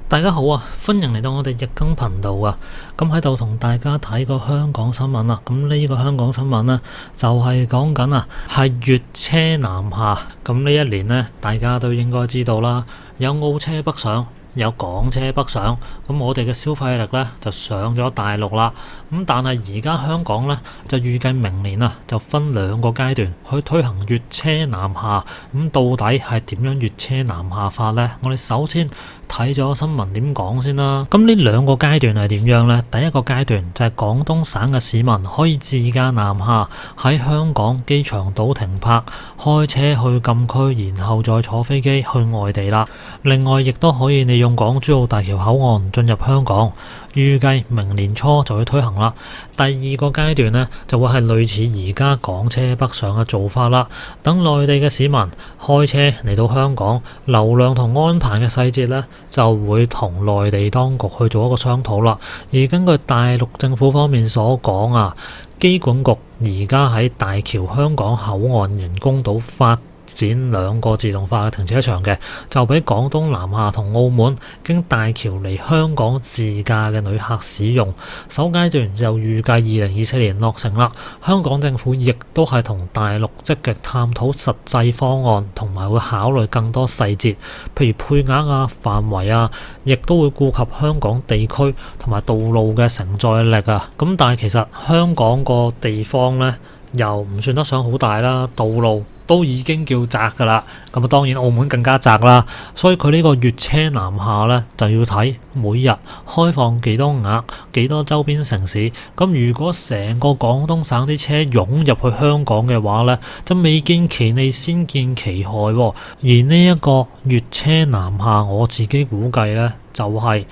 大家好啊，歡迎嚟到我哋日更頻道啊。咁喺度同大家睇個香港新聞啊。咁呢個香港新聞呢，就係講緊啊，係粵車南下。咁呢一年呢，大家都應該知道啦，有澳車北上，有港車北上。咁我哋嘅消費力呢，就上咗大陸啦。咁但係而家香港呢，就預計明年啊，就分兩個階段去推行粵車南下。咁到底係點樣粵車南下法呢？我哋首先睇咗新聞點講先啦。咁呢兩個階段係點樣呢？第一個階段就係廣東省嘅市民可以自駕南下，喺香港機場島停泊，開車去禁區，然後再坐飛機去外地啦。另外亦都可以利用港珠澳大橋口岸進入香港，預計明年初就會推行啦。第二個階段呢，就會係類似而家港車北上嘅做法啦。等內地嘅市民開車嚟到香港，流量同安排嘅細節呢，就會同內地當局去做一個商討啦。而根據大陸政府方面所講啊，機管局而家喺大橋香港口岸人工島發展兩個自動化嘅停車場嘅，就俾廣東南下同澳門經大橋嚟香港自駕嘅旅客使用。首階段就預計2024年落成啦。香港政府亦都係同大陸積極探討實際方案，同埋會考慮更多細節，譬如配額啊、範圍啊，亦都會顧及香港地區同埋道路嘅承載力啊。咁但係其實香港個地方呢，又唔算得上好大啦，道路都已經叫窄㗎啦，咁啊當然澳門更加窄啦，所以佢呢個粵車南下呢，就要睇每日開放幾多額、幾多周邊城市。咁如果成個廣東省啲車湧入去香港嘅話呢，就未見其利先見其害喎。而呢一個粵車南下，我自己估計呢，就係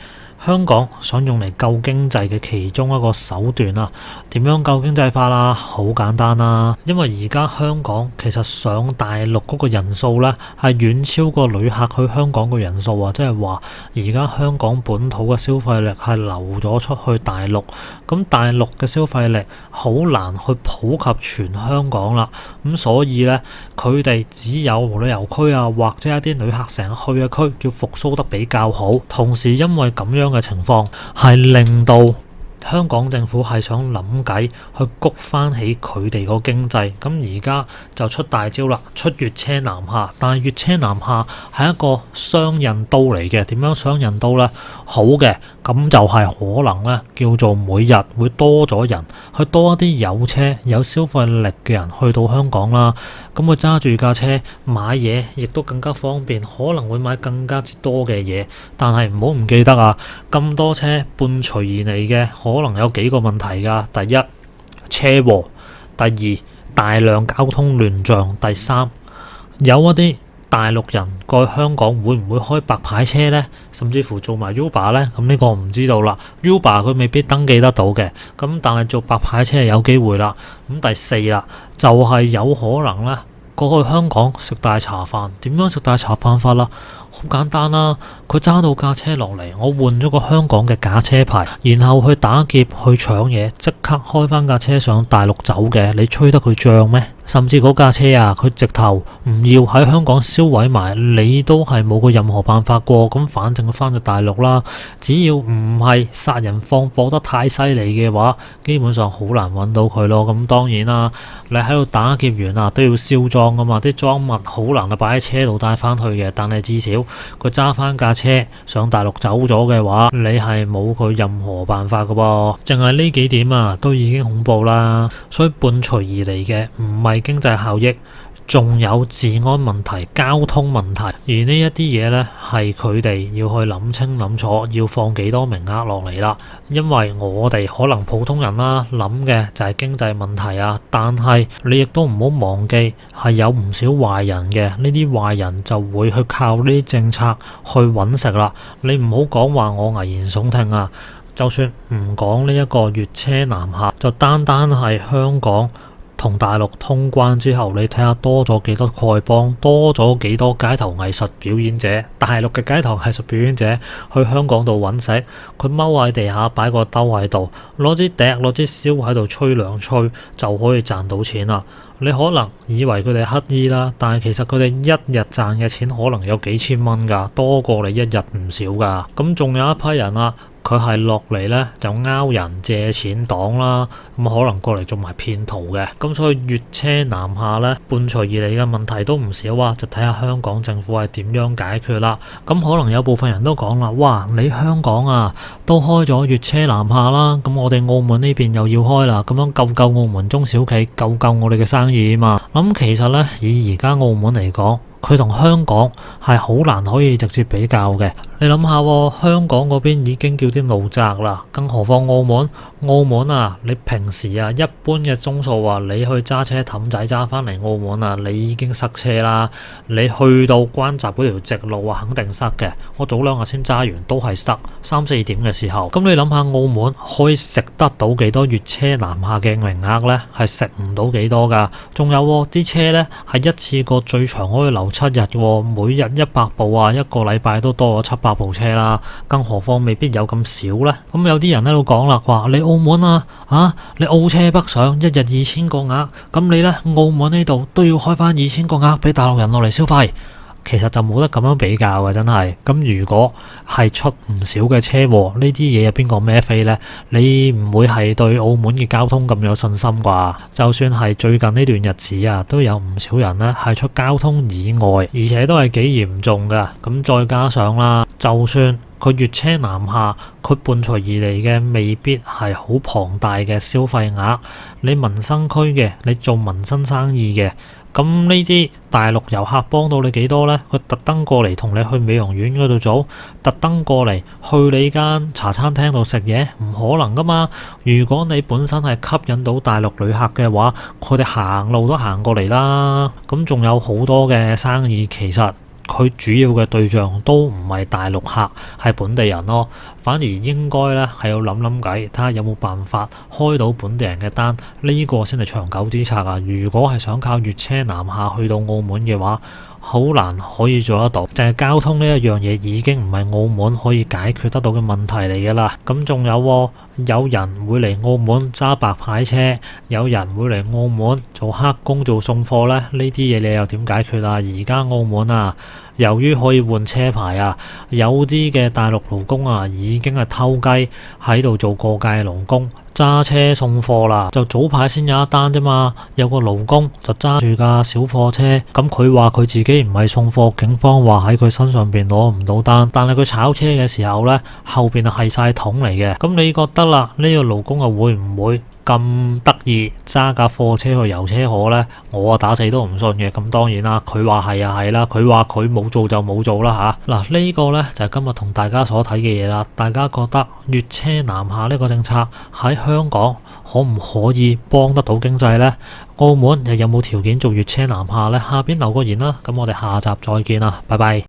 香港想用嚟救經濟嘅其中一個手段啊。點樣救經濟法啊？好簡單啦，因為而家香港其實上大陸嗰個人數呢，係遠超過旅客去香港嘅人數啊，即係話而家香港本土嘅消費力係流咗出去大陸，咁大陸嘅消費力好難去普及全香港啦。咁所以呢，佢哋只有旅遊區啊，或者一啲旅客成日去嘅區，叫復甦得比較好。同時因為咁樣嘅情況，係令到香港政府係想諗計去谷翻起佢哋個經濟，咁而家就出大招啦，出粵車南下。但係粵車南下係一個雙刃刀嚟嘅。點樣雙刃刀呢？好嘅，咁就係可能呢，叫做每日會多咗人，去多一啲有車有消費力嘅人去到香港啦。咁佢揸住架車買嘢，亦都更加方便，可能會買更加之多嘅嘢。但係唔好唔記得啊，咁多車伴隨而嚟嘅，可能有幾個問題㗎。第一，車禍；第二，大量交通亂象；第三，有一啲大陸人過去香港會唔會開白牌車呢？甚至乎做埋 Uber 呢？咁呢個唔知道啦。Uber 佢未必登記得到嘅，咁但係做白牌車係有機會啦。咁第四啦，就係有可能呢，過去香港食大茶飯。點樣食大茶飯法啦？好簡單啦，佢揸到架車落嚟，我換咗個香港嘅假車牌，然後去打劫去搶嘢，即刻開翻架車上大陸走嘅，你吹得佢漲咩？甚至嗰架車啊，佢直頭唔要喺香港銷毀埋，你都係冇個任何辦法過。咁反正佢翻咗大陸啦，只要唔係殺人放火得太犀利嘅話，基本上好難揾到佢咯。咁當然啦，你喺度打劫完啊，都要銷贓噶嘛，啲贓物好難啊擺喺車度帶翻去嘅。但係至少佢揸翻架車上大陸走咗嘅話，你係冇佢任何辦法噶噃。淨係呢幾點啊，都已經恐怖啦。所以伴隨而嚟嘅唔係經濟效益，仲有治安問題、交通問題。而呢一啲嘢呢，係佢哋要去諗清諗楚，要放幾多名額落嚟啦。因為我哋可能普通人啦，諗嘅就係經濟問題啊，但係你亦都唔好忘記係有唔少壞人嘅。呢啲壞人就會去靠呢啲政策去揾食啦。你唔好講話我危言聳聽啊，就算唔講呢一個粵車南下，就單單係香港同大陸通關之後，你睇下多咗幾多丐幫，多咗幾多街頭藝術表演者，大陸嘅街頭藝術表演者去香港度揾食，佢踎喺地下擺個兜喺度，攞支笛攞支簫喺度吹兩吹就可以賺到錢啦。你可能以為佢哋乞衣啦，但係其實佢哋一日賺嘅錢可能有幾千蚊㗎，多過你一日唔少㗎。咁仲有一批人啦，佢係落嚟呢，就勾人借錢黨啦，咁可能過嚟做埋騙徒嘅。咁所以粵車南下呢，伴隨而嚟嘅問題都唔少啊，就睇下香港政府係點樣解決啦。咁可能有部分人都講啦，哇！你香港啊都開咗粵車南下啦，咁我哋澳門呢邊又要開啦，咁樣救澳門中小企，救我哋嘅生意啊嘛。咁其實呢，以而家澳門嚟講，佢同香港係好難可以直接比較嘅。你諗下喎，香港嗰邊已經叫啲路窄啦，更何況澳門？澳門啊，你平時啊一般嘅鐘數啊，你去揸車氹仔揸翻嚟澳門啊，你已經塞車啦。你去到關閘嗰條直路啊，肯定塞嘅。我早兩日先揸完，都係塞，3-4點嘅時候。咁你諗下，澳門可以食得到幾多粵車南下嘅名額呢？係食唔到幾多㗎。仲有喎，啲車呢係一次過最長可以留7日喎，每日100部啊，一個禮拜都多咗700部車啦。更何況未必有咁少呢。咁有啲人喺度講啦，話你澳門啊，你澳車北上，一日2000個額，咁你呢，澳門呢度都要開翻2000個額俾大陸人落嚟消費。其實就冇得咁樣比較嘅，真係。咁如果係出唔少嘅車禍，呢啲嘢有邊個孭飛呢？你唔會係對澳門嘅交通咁有信心啩？就算係最近呢段日子啊，都有唔少人呢係出交通意外，而且都係幾嚴重㗎。咁再加上啦，就算佢粵車南下，佢伴隨而嚟嘅未必係好龐大嘅消費額。你民生區嘅，你做民生生意嘅，咁呢啲大陸遊客幫到你幾多呢？佢特登過嚟同你去美容院嗰度做，特登過嚟去你間茶餐廳度食嘢，唔可能噶嘛。如果你本身係吸引到大陸旅客嘅話，佢哋行路都行過嚟啦。咁仲有好多嘅生意，其實佢主要嘅對象都唔係大陸客，係本地人咯。反而應該咧係要諗諗計，睇下有冇辦法開到本地人嘅單，呢個先係長久之策啊！如果係想靠粵車南下去到澳門嘅話，好難可以做得到。淨係交通呢一樣嘢已經唔係澳門可以解決得到嘅問題嚟㗎啦。咁仲有人會嚟澳門揸白牌車，有人會嚟澳門做黑工做送貨呢。呢啲嘢你又點解決啊？而家澳門啊，由於可以換車牌啊，有啲嘅大陸勞工啊已經係偷雞喺度做過界勞工，揸車送貨啦。就早排先有一單啫嘛，有個勞工就揸住架小貨車，咁佢話佢自己唔係送貨，警方話喺佢身上邊攞唔到單，但係佢炒車嘅時候呢，後邊係晒桶嚟嘅。咁你覺得啦，呢個勞工啊會唔會咁得意揸架貨車去遊車河呢？我打死都唔信嘅。咁當然啦，佢話係啊係啦，佢話佢冇做就冇做啦吓。嗱，呢個呢就係今日同大家所睇嘅嘢啦。大家覺得粵車南下呢個政策喺香港可唔可以幫得到經濟呢？澳門又有冇條件做粵車南下呢？下邊留個言啦。咁我哋下集再見啦，拜拜。